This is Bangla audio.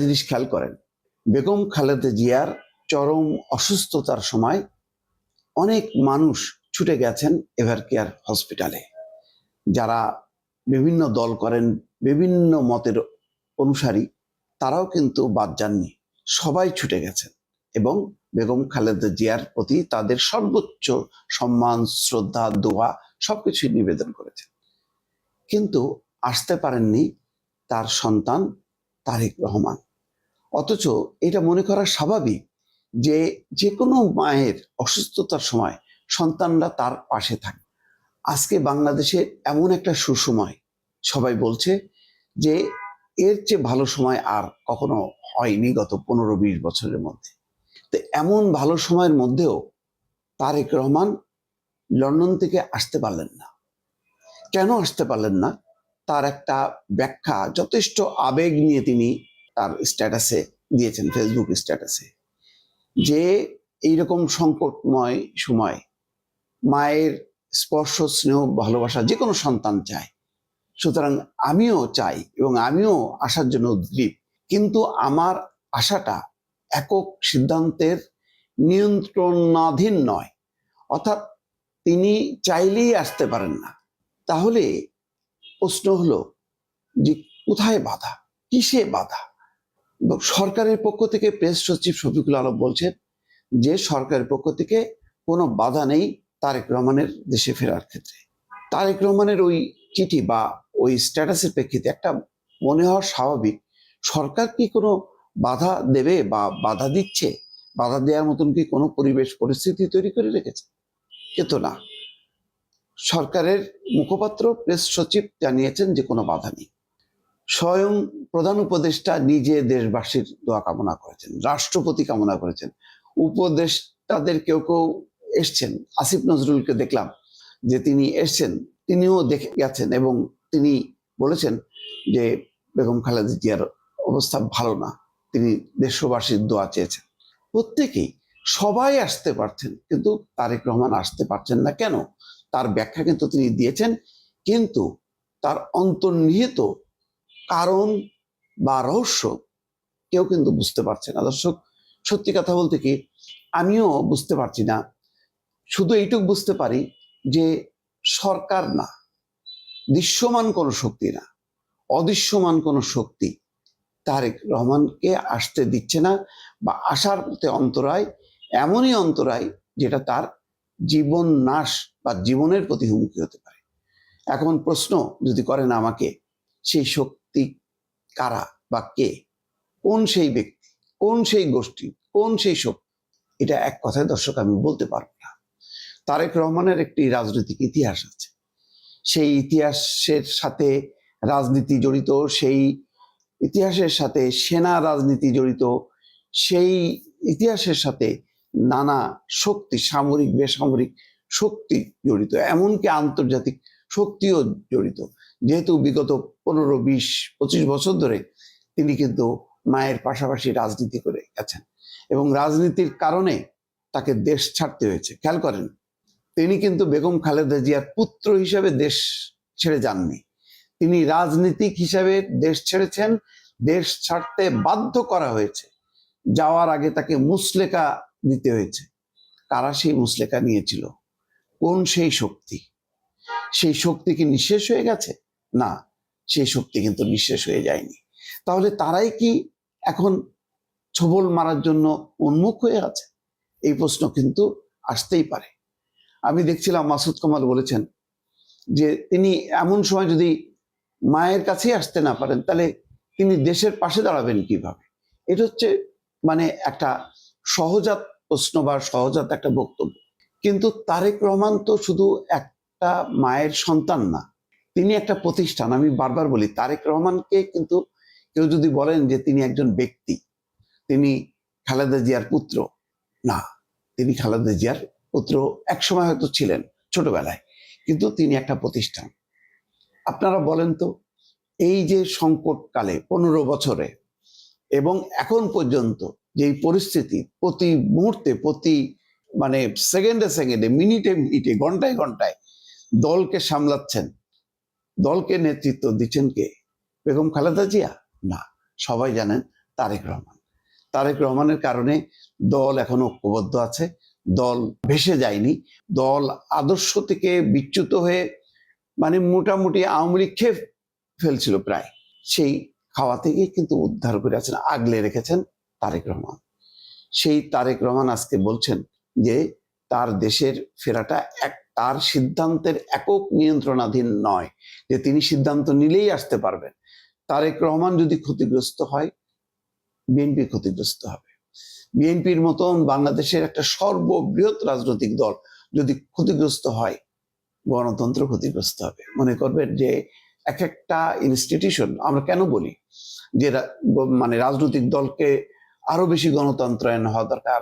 জিনিস খেয়াল করেন, বেগম খালেদা জিয়ার চরম অসুস্থতার সময় অনেক মানুষ ছুটে গেছেন এভার কেয়ার হসপিটালে। যারা বিভিন্ন দল করেন, বিভিন্ন মতের অনুসারী, তারাও কিন্তু বাদ যাননি। সবাই ছুটে গেছেন এবং বেগম খালেদা জিয়ার প্রতি তাদের সর্বোচ্চ সম্মান, শ্রদ্ধা, দোয়া সবকিছুই নিবেদন করেছেন। কিন্তু আসতে পারেননি তার সন্তান তারেক রহমান। অথচ এটা মনে করা স্বাভাবিক যে যে কোনো মায়ের অসুস্থতার সময় সন্তানরা তার পাশে থাকে। আজকে বাংলাদেশে এমন একটা সুসময়, সবাই বলছে যে এর চেয়ে ভালো সময় আর কখনো হয়নি গত 15-20 বছরের মধ্যে। তো এমন ভালো সময়ের মধ্যেও তারেক রহমান লন্ডন থেকে আসতে পারলেন না। কেন আসতে পারলেন না? তার একটা ব্যাখ্যা যথেষ্ট আবেগ নিয়ে তিনি তার স্ট্যাটাসে দিয়েছেন, ফেসবুক স্ট্যাটাসে, যে এইরকম সংকটময় সময় মায়ের স্পর্শ, স্নেহ, ভালোবাসা যে কোনো সন্তান চায়। সুতরাং আমিও চাই এবং আমিও আসার জন্য উদ্গ্রীব, কিন্তু আমার আশাটা একক সিদ্ধান্তের নিয়ন্ত্রণাধীন নয়। অর্থাৎ তিনি চাইলেই আসতে পারেন না। তাহলে প্রশ্ন হলো যে কোথায় বাধা, কিসে বাধা? সরকারের পক্ষ থেকে প্রেস সচিব শফিকুল আলম বলছেন যে সরকারের পক্ষ থেকে কোনো বাধা নেই তারেক রহমানের দেশে ফেরার ক্ষেত্রে। তারেক রহমানের ওই চিঠি বা ওই স্ট্যাটাসের প্রেক্ষিতে একটা মনে হওয়া স্বাভাবিক, সরকার কি কোনো বাধা দেবে বা বাধা দিচ্ছে? বাধা দেওয়ার মতন কি কোনো পরিবেশ পরিস্থিতি তৈরি করে রেখেছে? কিন্তু না, সরকারের মুখপাত্র প্রেস সচিব জানিয়েছেন যে কোনো বাধা নেই। স্বয়ং প্রধান উপদেষ্টা নিজে দেশবাসীর দোয়া কামনা করেছেন, রাষ্ট্রপতি কামনা করেছেন, উপদেষ্টাদের কেউ কেউ এসছেন। আসিফ নজরুলকে দেখলাম যে তিনি এসছেন, তিনিও দেখে গেছেন এবং তিনি বলেছেন যে বেগম খালেদা জিয়ার অবস্থা ভালো না, তিনি দেশবাসীর দোয়া চেয়েছেন। প্রত্যেকেই, সবাই আসতে পারছেন, কিন্তু তারেক রহমান আসতে পারছেন না কেন? তার ব্যাখ্যা কিন্তু তিনি দিয়েছেন, কিন্তু তার অন্তর্নিহিত কারণ বা রহস্য কেউ কিন্তু বুঝতে পারছে না। দর্শক, সত্যি কথা বলতে কি, আমিও বুঝতে পারছি না। শুধু এইটুকু বুঝতে পারি যে সরকার না, দৃশ্যমান কোনো শক্তি না, অদৃশ্যমান কোনো শক্তি তারেক রহমানকে আসতে দিচ্ছে না, বা আসার পথে অন্তরায়, এমনই অন্তরায় যেটা তার জীবন নাশ বা জীবনের প্রতি হুমকি হতে পারে। এখন প্রশ্ন যদি করেন আমাকে, সেই শক্তি কারা বা কে? কোন সেই ব্যক্তি, কোন সেই গোষ্ঠী, কোন সেই শক্তি? এটা এক কথায় দর্শক আমি বলতে পারবো না। তারেক রহমানের একটি রাজনৈতিক ইতিহাস আছে, সেই ইতিহাসের সাথে রাজনীতি জড়িত, সেই ইতিহাসের সাথে সেনা রাজনীতি জড়িত, সেই ইতিহাসের সাথে নানা শক্তি, সামরিক বেসামরিক শক্তি জড়িত, এমনকি আন্তর্জাতিক শক্তিও জড়িত। যেহেতু বিগত 15-20-25 বছর ধরে তিনি কিন্তু মায়ের পাশাপাশি রাজনীতি করে গেছেন এবং রাজনীতির কারণে তাকে দেশ ছাড়তে হয়েছে। খেয়াল করেন, তিনি কিন্তু বেগম খালেদা জিয়ার পুত্র হিসেবে দেশ ছেড়ে যাননি, তিনি রাজনীতিক হিসেবে দেশ ছেড়েছেন। দেশ ছাড়তে বাধ্য করা হয়েছে, যাওয়ার আগে তাকে মুচলেকা দিতে হয়েছে। কারা সেই মুচলেকা নিয়েছিল? কোন সেই শক্তি? সেই শক্তি কি নিঃশেষ হয়ে গেছে? না, সেই শক্তি কিন্তু নিঃশেষ হয়ে যায়নি। তাহলে তারাই কি এখন ছোবল মারার জন্য উন্মুখ হয়ে আছে? এই প্রশ্ন কিন্তু আসতেই পারে। আমি দেখছিলাম মাসুদ কামাল বলেছেন যে তিনি এমন সময় যদি মায়ের কাছেই আসতে না পারেন, তাহলে তিনি দেশের পাশে দাঁড়াবেন কিভাবে? এটা হচ্ছে মানে একটা সহজাত প্রশ্ন বা সহজাত একটা বক্তব্য। কিন্তু তারেক রহমান তো শুধু একটা মায়ের সন্তান না, তিনি একটা প্রতিষ্ঠান। আমি বারবার বলি, তারেক রহমানকে কিন্তু কেউ যদি বলেন যে তিনি একজন ব্যক্তি, তিনি খালেদা জিয়ার পুত্র, না, তিনি খালেদা জিয়ার পুত্র একসময় হয়তো ছিলেন ছোটবেলায়, কিন্তু তিনি একটা প্রতিষ্ঠান। আপনারা বলেন তো, এই যে সংকটকালে 15 বছরে এবং এখন পর্যন্ত যে পরিস্থিতি, প্রতি মুহূর্তে, প্রতি মানে সেকেন্ডে সেকেন্ডে, মিনিটে মিনিটে, ঘন্টায় ঘন্টায় দলকে সামলাচ্ছেন, দলকে নেতৃত্ব দিচ্ছেন কে? বেগম খালেদা জিয়া? না, সবাই জানেন তারেক রহমান। তারেক রহমানের কারণে দল এখনো ঐক্যবদ্ধ আছে, দল ভেসে যায়নি, দল আদর্শ থেকে বিচ্যুত হয়ে মানে মোটামুটি আওয়ামী লীগ খেয়ে ফেলছিল প্রায়, সেই খাওয়া থেকে কিন্তু উদ্ধার করে আছেন, আগলে রেখেছেন তারেক রহমান। সেই তারেক রহমান আজকে বলছেন যে তার দেশের ফেরাটা তার সিদ্ধান্তের একক নিয়ন্ত্রণাধীন নয়, যে তিনি সিদ্ধান্ত নিলেই আসতে পারবেন। তারেক রহমান যদি ক্ষতিগ্রস্ত হয়, বিএনপি ক্ষতিগ্রস্ত হবে। বিএনপির মতন বাংলাদেশের একটা সর্ববৃহৎ রাজনৈতিক দল যদি ক্ষতিগ্রস্ত হয়, গণতন্ত্র ক্ষতিগ্রস্ত হবে। মনে করবেন যে এক একটা ইনস্টিটিউশন, আমরা কেন বলি যে মানে রাজনৈতিক দলকে আরো বেশি গণতন্ত্রায়ন হওয়া দরকার,